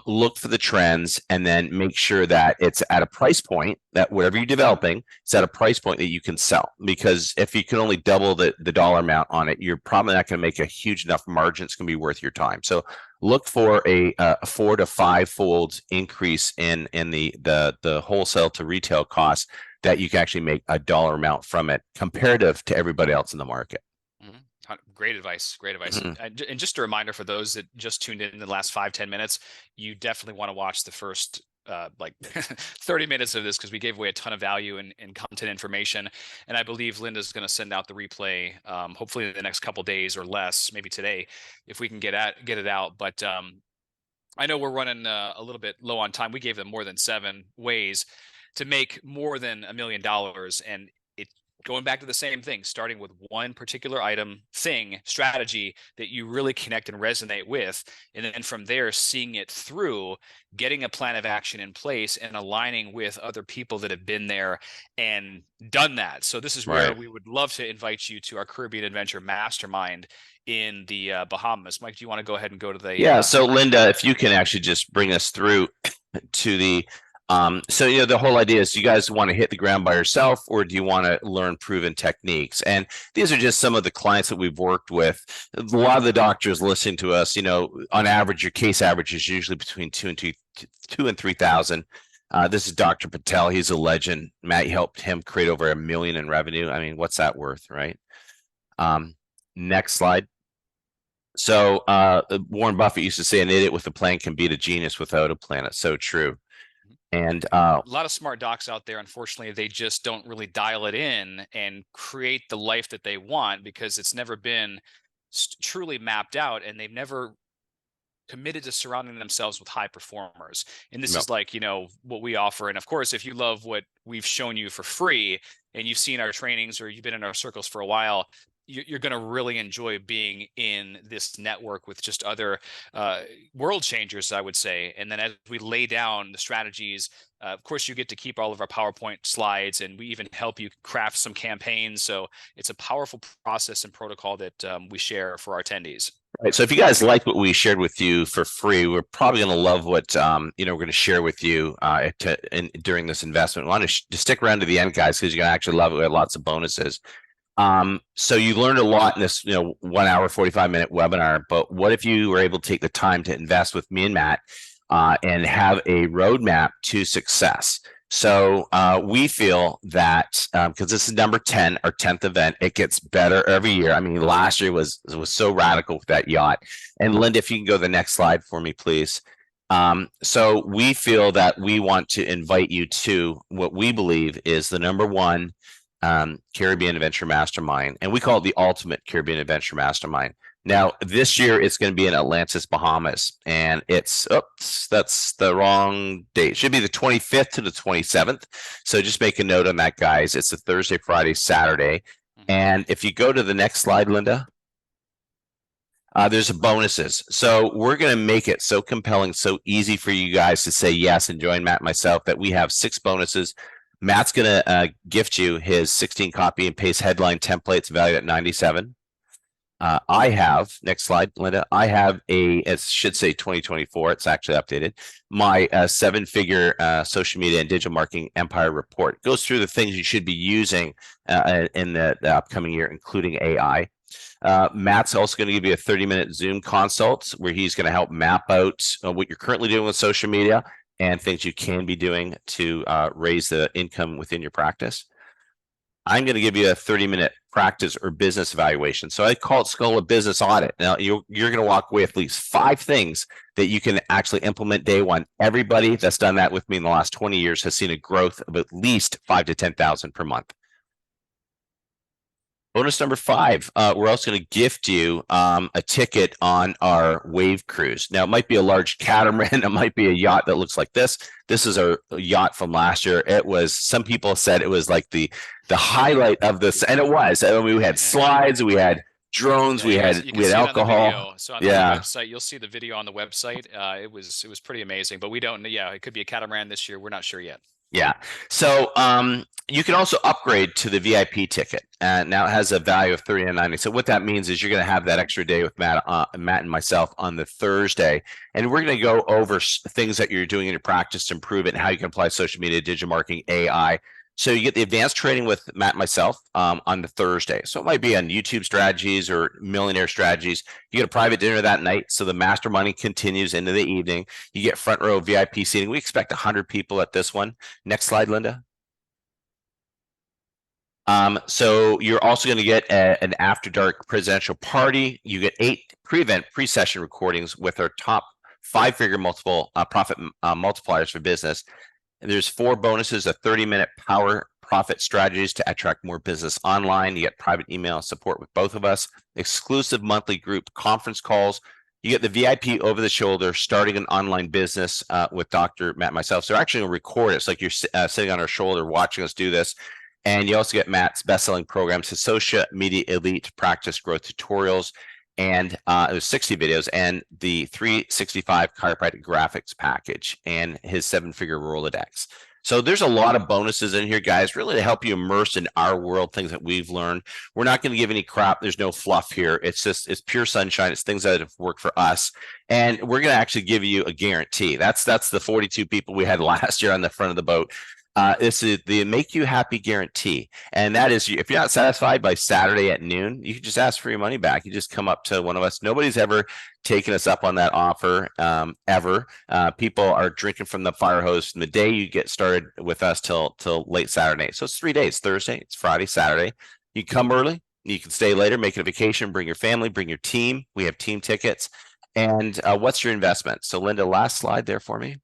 Look for the trends, and then make sure that it's at a price point that whatever you're developing, it's at a price point that you can sell. Because if you can only double the dollar amount on it, you're probably not going to make a huge enough margin. It's going to be worth your time. So look for a 4 to 5 fold increase in the wholesale to retail costs, that you can actually make a dollar amount from it comparative to everybody else in the market. Great advice. And just a reminder for those that just tuned in the last 5-10 minutes, you definitely want to watch the first 30 minutes of this, because we gave away a ton of value and content information. And I believe Linda's going to send out the replay, hopefully in the next couple days or less, maybe today, if we can get it out. But I know we're running a little bit low on time. We gave them more than 7 ways to make more than $1 million. And going back to the same thing, starting with one particular strategy that you really connect and resonate with. And then from there, seeing it through, getting a plan of action in place, and aligning with other people that have been there and done that. So this is where we would love to invite you to our Caribbean Adventure Mastermind in the Bahamas. Mike, do you want to go ahead and go to the... Yeah, so Linda, if you can actually just bring us through to the... So, the whole idea is, you guys want to hit the ground by yourself, or do you want to learn proven techniques? And these are just some of the clients that we've worked with. A lot of the doctors listening to us, on average, your case average is usually between 2 and 3,000. This is Dr. Patel. He's a legend. Matt, you helped him create over $1 million in revenue. I mean, what's that worth, right? Next slide. So Warren Buffett used to say, an idiot with a plan can beat a genius without a plan. It's so true. And a lot of smart docs out there, unfortunately, they just don't really dial it in and create the life that they want, because it's never been truly mapped out, and they've never committed to surrounding themselves with high performers. And this is like, what we offer. And of course, if you love what we've shown you for free, and you've seen our trainings, or you've been in our circles for a while, you're going to really enjoy being in this network with just other world changers, I would say. And then as we lay down the strategies, of course, you get to keep all of our PowerPoint slides, and we even help you craft some campaigns. So it's a powerful process and protocol that we share for our attendees. Right. So if you guys like what we shared with you for free, we're probably going to love what we're going to share with you during this investment. We want to stick around to the end, guys, because you're going to actually love it. We have lots of bonuses. So you learned a lot in this 1 hour 45-minute webinar, but what if you were able to take the time to invest with me and Matt and have a roadmap to success? So we feel that because this is number 10, our 10th event, it gets better every year. I mean, last year was so radical with that yacht. And Linda, if you can go to the next slide for me, please. So we feel that we want to invite you to what we believe is the number one Caribbean Adventure Mastermind, and we call it the Ultimate Caribbean Adventure Mastermind. Now, this year it's going to be in Atlantis, Bahamas, and it's, oops, that's the wrong date. It should be the 25th to the 27th. So just make a note on that, guys. It's a Thursday, Friday, Saturday. And if you go to the next slide, Linda, there's bonuses. So we're going to make it so compelling, so easy for you guys to say yes and join Matt and myself that we have 6 bonuses. Matt's going to gift you his 16 copy and paste headline templates valued at $97. I have, next slide, Linda, I have it should say 2024, it's actually updated, my 7-figure social media and digital marketing empire report. It goes through the things you should be using in the upcoming year, including AI. Matt's also going to give you a 30-minute Zoom consult where he's going to help map out what you're currently doing with social media and things you can be doing to raise the income within your practice. I'm going to give you a 30-minute practice or business evaluation. So I call it Skull a business audit. Now you're going to walk away with at least 5 things that you can actually implement day one. Everybody that's done that with me in the last 20 years has seen a growth of at least 5,000 to 10,000 per month. Bonus number 5, we're also going to gift you a ticket on our wave cruise. Now, it might be a large catamaran. It might be a yacht that looks like this. This is a yacht from last year. It was, some people said it was like the highlight of this, and it was. I mean, we had slides, we had drones, we had alcohol. So on the website, you'll see the video on the website. It was pretty amazing, but we don't, it could be a catamaran this year. We're not sure yet. Yeah. So you can also upgrade to the VIP ticket. And now it has a value of $39.90. So what that means is you're going to have that extra day with Matt and myself on the Thursday. And we're going to go over things that you're doing in your practice to improve it and how you can apply social media, digital marketing, AI. So you get the advanced training with Matt and myself on the Thursday. So it might be on YouTube strategies or millionaire strategies. You get a private dinner that night. So the mastermind continues into the evening. You get front row VIP seating. We expect 100 people at this one. Next slide, Linda. So you're also going to get an after dark presidential party. You get 8 pre-event, pre-session recordings with our top 5-figure multiple profit multipliers for business. There's 4 bonuses, a 30-minute power profit strategies to attract more business online. You get private email support with both of us, exclusive monthly group conference calls. You get the VIP over the shoulder, starting an online business with Dr. Matt and myself. So we're actually going to record it. It's like you're sitting on our shoulder watching us do this. And you also get Matt's best-selling programs, his social media elite practice growth tutorials, and there's 60 videos, and the 365 chiropractic graphics package, and his 7-figure Rolodex. So there's a lot of bonuses in here, guys, really to help you immerse in our world, things that we've learned. We're not going to give any crap. There's no fluff here. It's pure sunshine. It's things that have worked for us. And we're going to actually give you a guarantee. That's the 42 people we had last year on the front of the boat. This is the Make You Happy guarantee. And that is, if you're not satisfied by Saturday at noon, you can just ask for your money back. You just come up to one of us. Nobody's ever taken us up on that offer, ever. People are drinking from the fire hose from the day you get started with us till late Saturday. So it's 3 days, Thursday, it's Friday, Saturday. You come early, you can stay later, make it a vacation, bring your family, bring your team. We have team tickets. And what's your investment? So Linda, last slide there for me.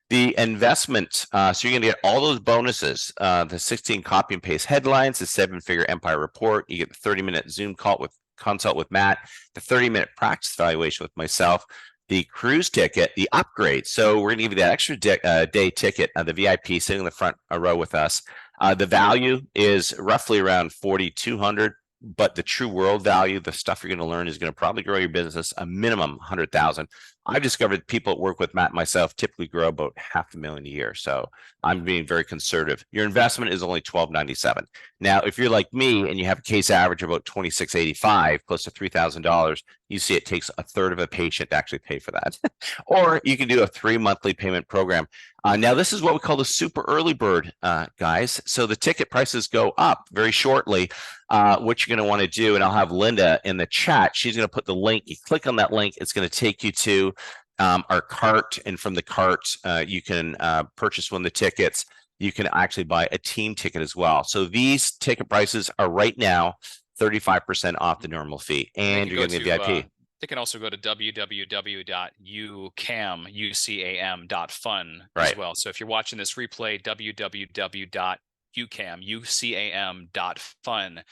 The investment, so you're going to get all those bonuses, the 16 copy and paste headlines, the 7-figure empire report. You get the 30-minute Zoom consult with Matt, the 30-minute practice evaluation with myself, the cruise ticket, the upgrade. So we're going to give you that extra day ticket, the VIP sitting in the front row with us. The value is roughly around $4,200. But the true world value, the stuff you're going to learn, is going to probably grow your business a minimum 100,000. I've discovered people that work with Matt and myself typically grow about $500,000 a year. So I'm being very conservative. Your investment is only $1,297. Now, if you're like me and you have a case average of about $2,685, close to $3,000, you see it takes a third of a patient to actually pay for that. Or you can do a 3 monthly payment program. Now, this is what we call the super early bird, guys. So the ticket prices go up very shortly. What you're going to want to do, and I'll have Linda in the chat. She's going to put the link. You click on that link. It's going to take you to our cart. And from the cart, you can purchase one of the tickets. you can actually buy a team ticket as well. So these ticket prices are right now 35% off the normal fee, and you're getting the VIP. They can also go to www.ucam.fun Right. as well. So if you're watching this replay, www.ucam.fun,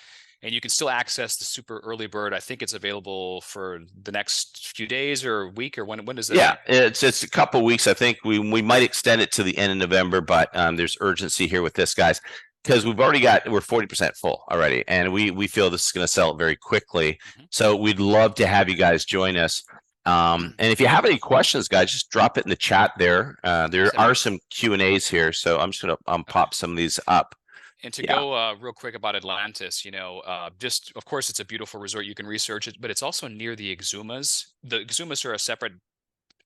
and you can still access the super early bird. I think it's available for the next few days or a week, or when does that? Yeah, it's a couple weeks. I think we might extend it to the end of November, but there's urgency here with this, guys, because we're 40% full already, and we feel this is going to sell very quickly. So we'd love to have you guys join us. And if you have any questions, guys, just drop it in the chat there. There are some Q&As here, so I'm just going to pop some of these up. And to go real quick about Atlantis, just of course it's a beautiful resort. You can research it, but it's also near the Exumas. The Exumas are a separate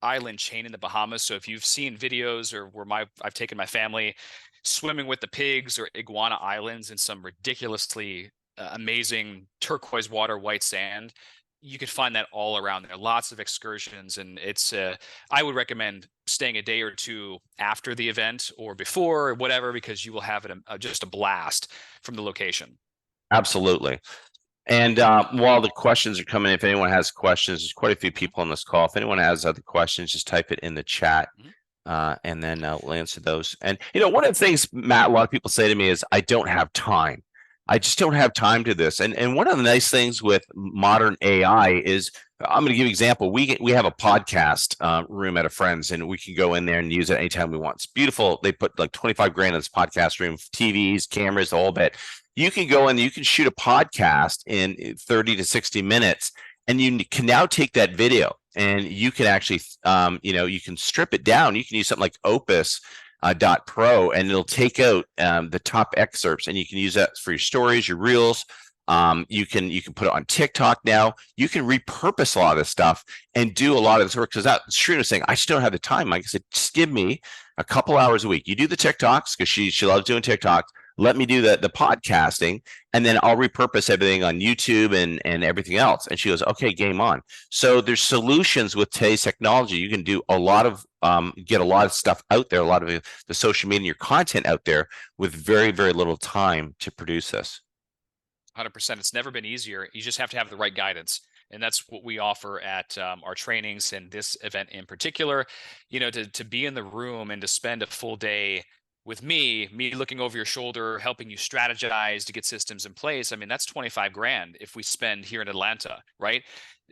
island chain in the Bahamas. So if you've seen videos or I've taken my family swimming with the pigs or Iguana Islands in some ridiculously amazing turquoise water, white sand, you can find that all around there. Lots of excursions, and it's I would recommend staying a day or two after the event or before or whatever, because you will have just a blast from the location. Absolutely. And while the questions are coming, if anyone has questions, there's quite a few people on this call. If anyone has other questions, just type it in the chat, and then we'll answer those. And one of the things, Matt, a lot of people say to me is, I don't have time. I just don't have time to this. And one of the nice things with modern AI is, I'm going to give you an example. We have a podcast room at a friend's, and we can go in there and use it anytime we want. It's beautiful. They put like 25 grand in this podcast room, TVs, cameras, the whole bit. You can go in, you can shoot a podcast in 30 to 60 minutes, and you can now take that video and you can actually, you can strip it down. You can use something like Opus .pro, and it'll take out the top excerpts, and you can use that for your stories, your reels. You can put it on TikTok now. You can repurpose a lot of this stuff and do a lot of this work, because that Sharina was saying, I just don't have the time. Like I said, just give me a couple hours a week. You do the TikToks, because she loves doing TikToks. Let me do the podcasting, and then I'll repurpose everything on YouTube and everything else. And she goes, okay, game on. So there's solutions with today's technology. You can do a lot of get a lot of stuff out there, a lot of the social media, your content out there with very, very little time to produce this. 100%. It's never been easier. You just have to have the right guidance. And that's what we offer at our trainings, and this event in particular, to be in the room and to spend a full day with me looking over your shoulder, helping you strategize to get systems in place. I mean, that's 25 grand if we spend here in Atlanta, right?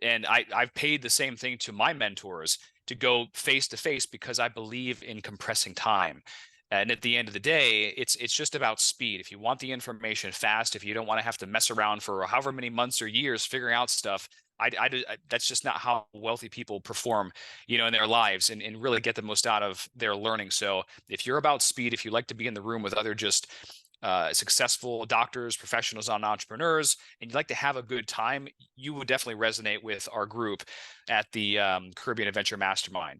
And I've paid the same thing to my mentors to go face to face, because I believe in compressing time. And at the end of the day, it's just about speed. If you want the information fast, if you don't want to have to mess around for however many months or years figuring out stuff, that's just not how wealthy people perform, in their lives and really get the most out of their learning. So if you're about speed, if you like to be in the room with other just successful doctors, professionals, and entrepreneurs, and you'd like to have a good time, you would definitely resonate with our group at the Caribbean Adventure Mastermind.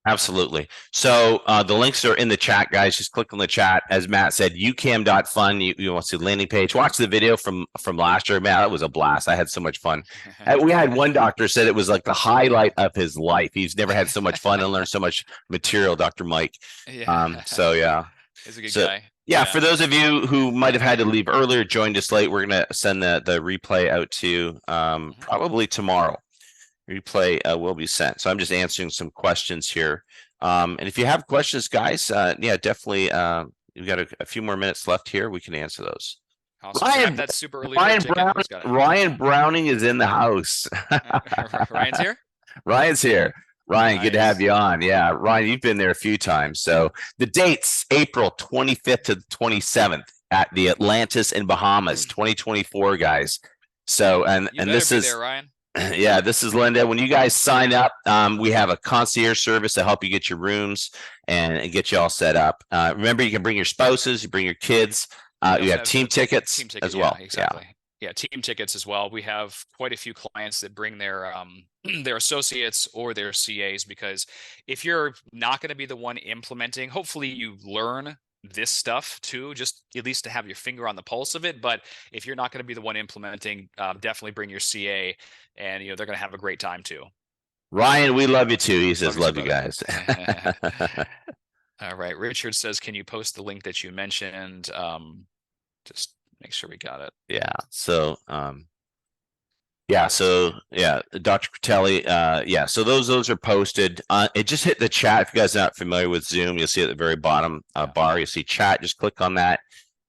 Absolutely. So the links are in the chat, guys. Just click on the chat. As Matt said, ucam.fun. You want to see the landing page. Watch the video from last year. Man, that was a blast. I had so much fun. We had one doctor said it was like the highlight of his life. He's never had so much fun and learned so much material, Dr. Mike. So yeah. He's a good guy. Yeah, for those of you who might have had to leave earlier, joined us late, we're going to send the replay out to you probably tomorrow. Replay will be sent. So I'm just answering some questions here. And if you have questions, guys, definitely. We've got a few more minutes left here. We can answer those. Awesome. That's super early. Ryan Browning is in the house. Ryan's here? Ryan's here. Ryan, Nice. Good to have you on. Yeah, Ryan, you've been there a few times. So the dates, April 25th to the 27th at the Atlantis in Bahamas, 2024, guys. So, and this is there, Ryan. Yeah, this is Linda. When you guys sign up, we have a concierge service to help you get your rooms and get you all set up. Remember, you can bring your spouses, you bring your kids. You have team tickets as well. Exactly. Yeah, team tickets as well. We have quite a few clients that bring their their associates or their CAs, because if you're not going to be the one implementing, hopefully you learn this stuff too, just at least to have your finger on the pulse of it. But if you're not going to be the one implementing, definitely bring your CA, and they're going to have a great time too. Ryan, we love you too. He says, love you guys. All right. Richard says, can you post the link that you mentioned? Just make sure we got it. Yeah. So, Dr. Critelli, yeah, so those are posted. It just hit the chat. If you guys are not familiar with Zoom, you'll see at the very bottom bar, you see chat. Just click on that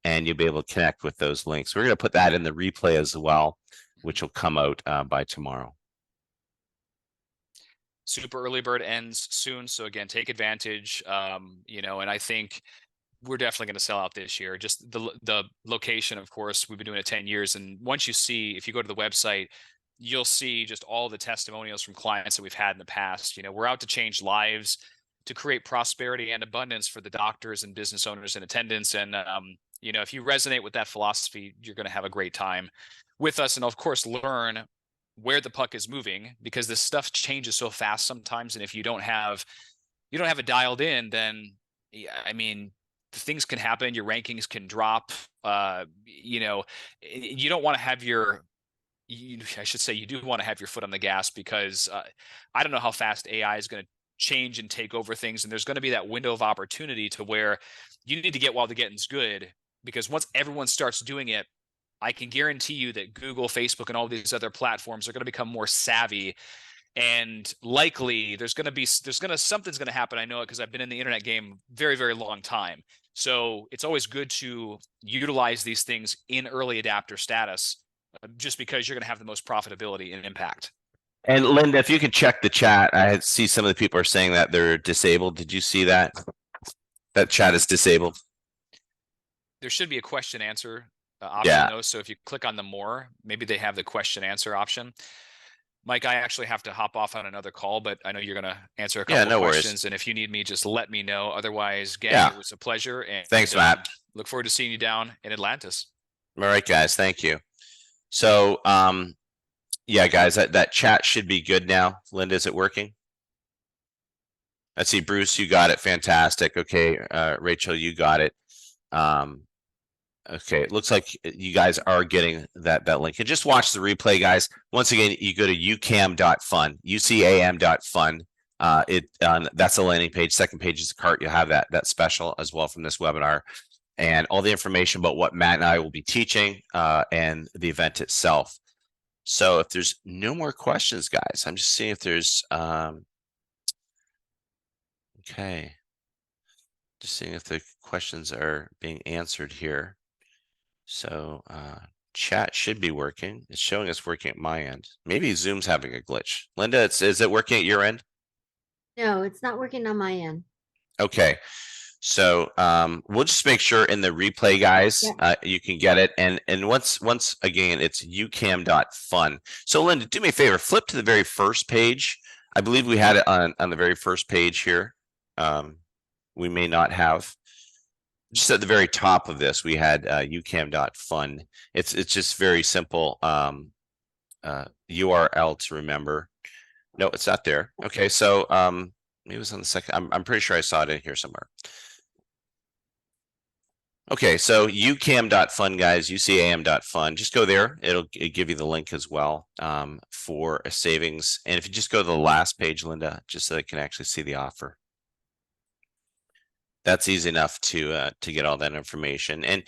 and you'll be able to connect with those links. We're going to put that in the replay as well, which will come out by tomorrow. Super early bird ends soon. So again, take advantage. And I think we're definitely going to sell out this year. Just the location, of course, we've been doing it 10 years. And once you see, if you go to the website, you'll see just all the testimonials from clients that we've had in the past. We're out to change lives, to create prosperity and abundance for the doctors and business owners in attendance. And, if you resonate with that philosophy, you're going to have a great time with us. And of course, learn where the puck is moving, because this stuff changes so fast sometimes. And if you don't have it dialed in, then things can happen. Your rankings can drop. You don't want to have you do want to have your foot on the gas, because I don't know how fast AI is going to change and take over things. And there's going to be that window of opportunity to where you need to get while the getting's good, because once everyone starts doing it, I can guarantee you that Google, Facebook, and all these other platforms are going to become more savvy. And likely something's going to happen. I know it because I've been in the internet game very, very long time. So it's always good to utilize these things in early adapter status, just because you're going to have the most profitability and impact. And Linda, if you could check the chat, I see some of the people are saying that they're disabled. Did you see that? That chat is disabled. There should be a question answer option though. So if you click on the more, maybe they have the question answer option. Mike, I actually have to hop off on another call, but I know you're going to answer a couple of questions. Worries. And if you need me, just let me know. Otherwise, gang, it was a pleasure. And thanks, Matt. Look forward to seeing you down in Atlantis. All right, guys. Thank you. So, yeah, guys, that chat should be good now. Linda, is it working? I see Bruce, you got it. Fantastic. Okay. Rachel, you got it. Okay, it looks like you guys are getting that link. And just watch the replay, guys. Once again, you go to ucam.fun, ucam.fun. That's the landing page. Second page is the cart. You'll have that special as well from this webinar, and all the information about what Matt and I will be teaching and the event itself. So if there's no more questions, guys, I'm just seeing if there's okay. Just seeing if the questions are being answered here. So chat should be working. It's showing us working at my end. Maybe Zoom's having a glitch. Linda, is it working at your end? No, it's not working on my end. Okay. So we'll just make sure in the replay, guys, you can get it. And once again, it's ucam.fun. So Linda, do me a favor, flip to the very first page. I believe we had it on the very first page here. We may not have. Just at the very top of this, we had ucam.fun. It's just very simple URL to remember. No, it's not there. Okay, so maybe it was on the second. I'm pretty sure I saw it in here somewhere. Okay, so ucam.fun, guys, ucam.fun. Just go there. It'll give you the link as well for a savings. And if you just go to the last page, Linda, just so they can actually see the offer. That's easy enough to get all that information. And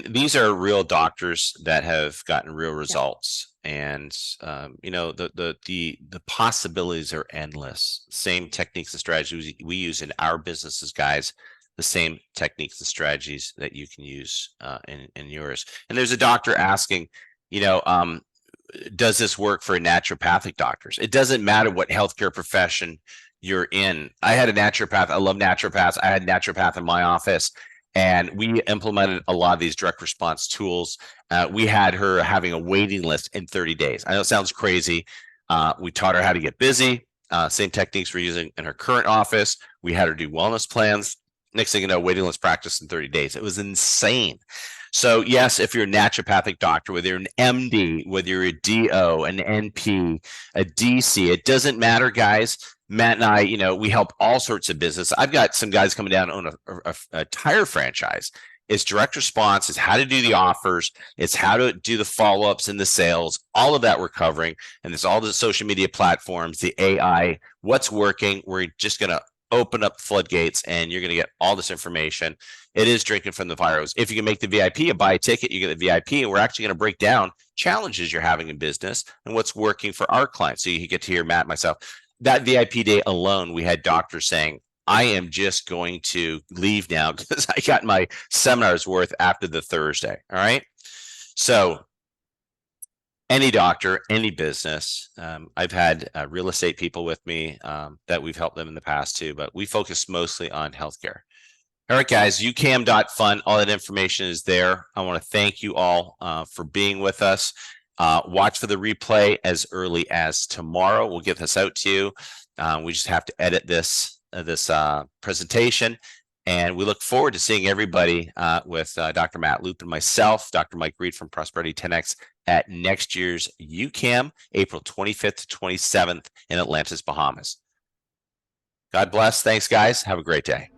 these are real doctors that have gotten real results. And the possibilities are endless. Same techniques and strategies we use in our businesses, guys. The same techniques and strategies that you can use in yours. And there's a doctor asking, does this work for naturopathic doctors? It doesn't matter what healthcare profession you're in. I had a naturopath. I love naturopaths. I had a naturopath in my office, and we implemented a lot of these direct response tools. We had her having a waiting list in 30 days. I know it sounds crazy. We taught her how to get busy. Same techniques we're using in her current office. We had her do wellness plans. Next thing you know, waiting list practice in 30 days. It was insane. So yes, if you're a naturopathic doctor, whether you're an MD, whether you're a DO, an NP, a DC, it doesn't matter, guys. Matt and I, we help all sorts of business. I've got some guys coming down to own a tire franchise. It's direct response. It's how to do the offers. It's how to do the follow-ups and the sales. All of that we're covering. And it's all the social media platforms, the AI, what's working. We're just going to open up floodgates and you're going to get all this information. It is drinking from the fire hose. If you can make the VIP, you buy a ticket, you get the VIP, and we're actually going to break down challenges you're having in business and what's working for our clients. So you get to hear Matt and myself. That VIP day alone, we had doctors saying, I am just going to leave now because I got my seminar's worth after the Thursday. All right. So any doctor, any business, I've had real estate people with me that we've helped them in the past too, but we focus mostly on healthcare. All right, guys, ucam.fun. All that information is there. I want to thank you all for being with us. Watch for the replay as early as tomorrow. We'll get this out to you. We just have to edit this presentation, and we look forward to seeing everybody with Dr. Matt Loop and myself, Dr. Mike Reed from Prosperity 10X at next year's UCAM, April 25th to 27th in Atlantis, Bahamas. God bless. Thanks, guys. Have a great day.